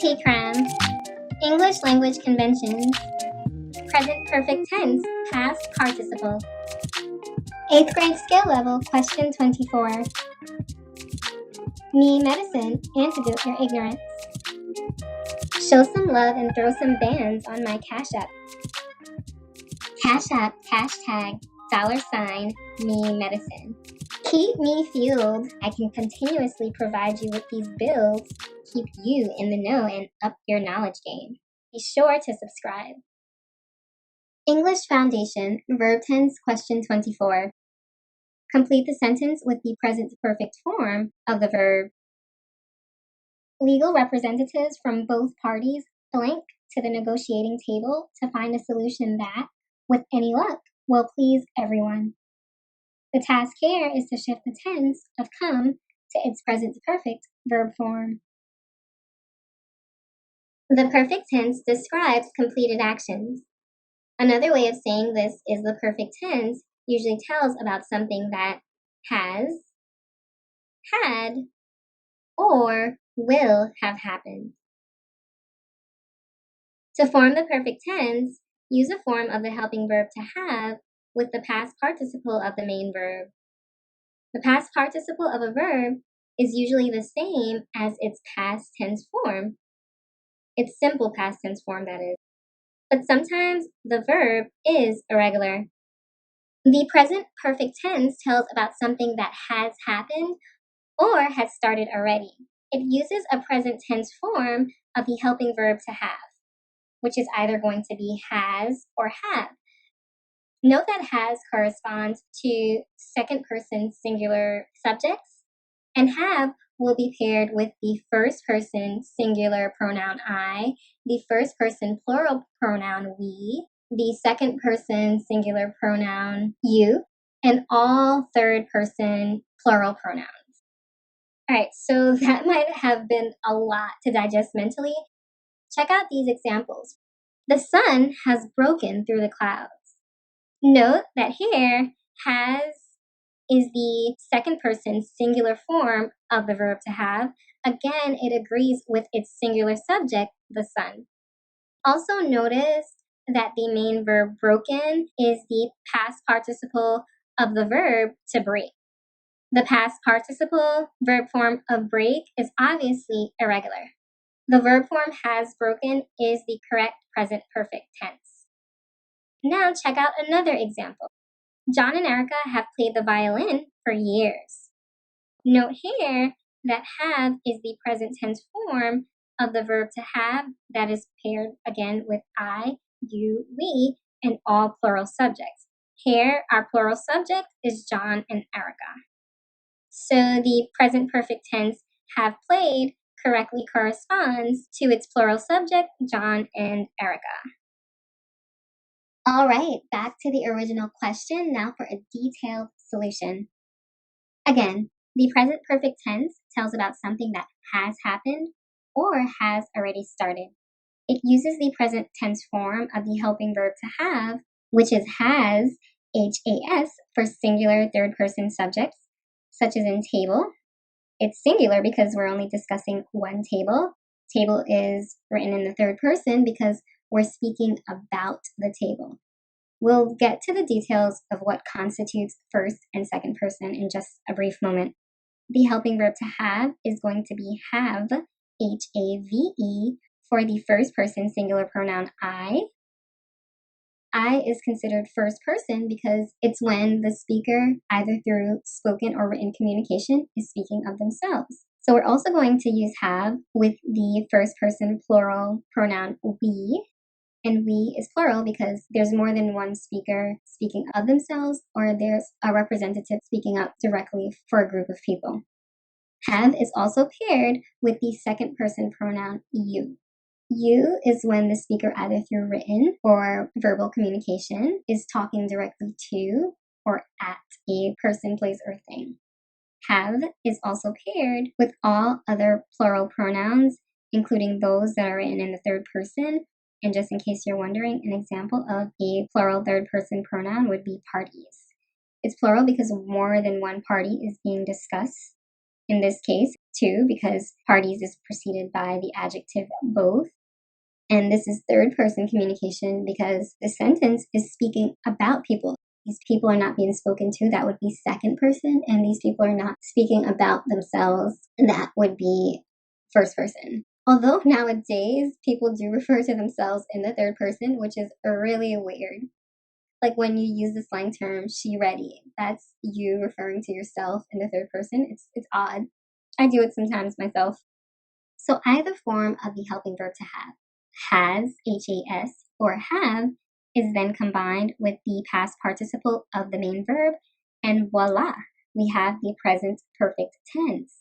Tea Creme. English language conventions. Present perfect tense, past participle. 8th grade skill level, question 24. Memedicine, antidote your ignorance. Show some love and throw some bands on my Cash App. Cash App, hashtag, $, memedicine. Keep me fueled. I can continuously provide you with these bills, keep you in the know, and up your knowledge game. Be sure to subscribe. English Foundation, Verb Tense, question 24. Complete the sentence with the present perfect form of the verb. Legal representatives from both parties blank to the negotiating table to find a solution that, with any luck, will please everyone. The task here is to shift the tense of come to its present perfect verb form. The perfect tense describes completed actions. Another way of saying this is the perfect tense usually tells about something that has, had, or will have happened. To form the perfect tense, use a form of the helping verb to have with the past participle of the main verb. The past participle of a verb is usually the same as its past tense form. Its simple past tense form, that is. But sometimes the verb is irregular. The present perfect tense tells about something that has happened or has started already. It uses a present tense form of the helping verb to have, which is either going to be has or have. Note that has corresponds to second person singular subjects, and have will be paired with the first person singular pronoun I, the first person plural pronoun we, the second person singular pronoun you, and all third person plural pronouns. All right, so that might have been a lot to digest mentally. Check out these examples. The sun has broken through the clouds. Note that here, has is the second person singular form of the verb to have. Again, it agrees with its singular subject, the sun. Also notice that the main verb broken is the past participle of the verb to break. The past participle verb form of break is obviously irregular. The verb form has broken is the correct present perfect tense. Now check out another example. John and Erica have played the violin for years. Note here that have is the present tense form of the verb to have that is paired again with I, you, we, and all plural subjects. Here, our plural subject is John and Erica. So the present perfect tense have played correctly corresponds to its plural subject, John and Erica. All right, back to the original question, now for a detailed solution. Again, the present perfect tense tells about something that has happened or has already started. It uses the present tense form of the helping verb to have, which is has, H-A-S, for singular third person subjects, such as in table. It's singular because we're only discussing one table. Table is written in the third person because we're speaking about the table. We'll get to the details of what constitutes first and second person in just a brief moment. The helping verb to have is going to be have, H-A-V-E, for the first person singular pronoun I. I is considered first person because it's when the speaker, either through spoken or written communication, is speaking of themselves. So we're also going to use have with the first person plural pronoun we, and we is plural because there's more than one speaker speaking of themselves or there's a representative speaking up directly for a group of people. Have is also paired with the second person pronoun you. You is when the speaker, either through written or verbal communication, is talking directly to or at a person, place, or thing. Have is also paired with all other plural pronouns, including those that are written in the third person. And just in case you're wondering, an example of a plural third person pronoun would be parties. It's plural because more than one party is being discussed. in this case, two, because parties is preceded by the adjective both. And this is third person communication because the sentence is speaking about people. These people are not being spoken to. That would be second person. And these people are not speaking about themselves. That would be first person. Although nowadays people do refer to themselves in the third person, which is really weird. Like when you use the slang term, she ready, that's you referring to yourself in the third person. It's odd. I do it sometimes myself. So either form of the helping verb to have, has, H-A-S, or have, is then combined with the past participle of the main verb, and voila, we have the present perfect tense.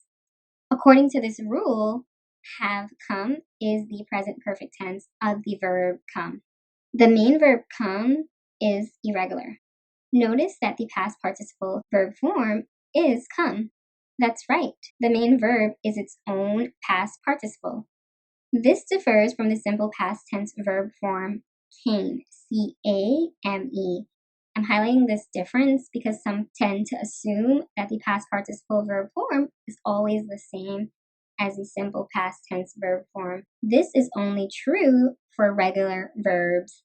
According to this rule, have come is the present perfect tense of the verb come. The main verb come is irregular. Notice that the past participle verb form is come. That's right, the main verb is its own past participle. This differs from the simple past tense verb form came, C-A-M-E. I'm highlighting this difference because some tend to assume that the past participle verb form is always the same as the simple past tense verb form. This is only true for regular verbs.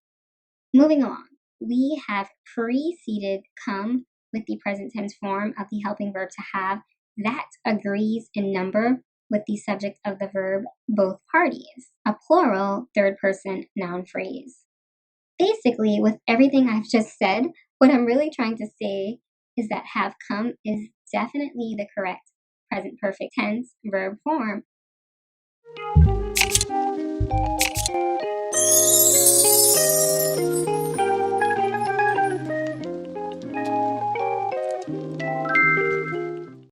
Moving along, we have preceded come with the present tense form of the helping verb to have that agrees in number with the subject of the verb both parties, a plural third person noun phrase. Basically, with everything I've just said, what I'm really trying to say is that have come is definitely the correct present perfect tense verb form.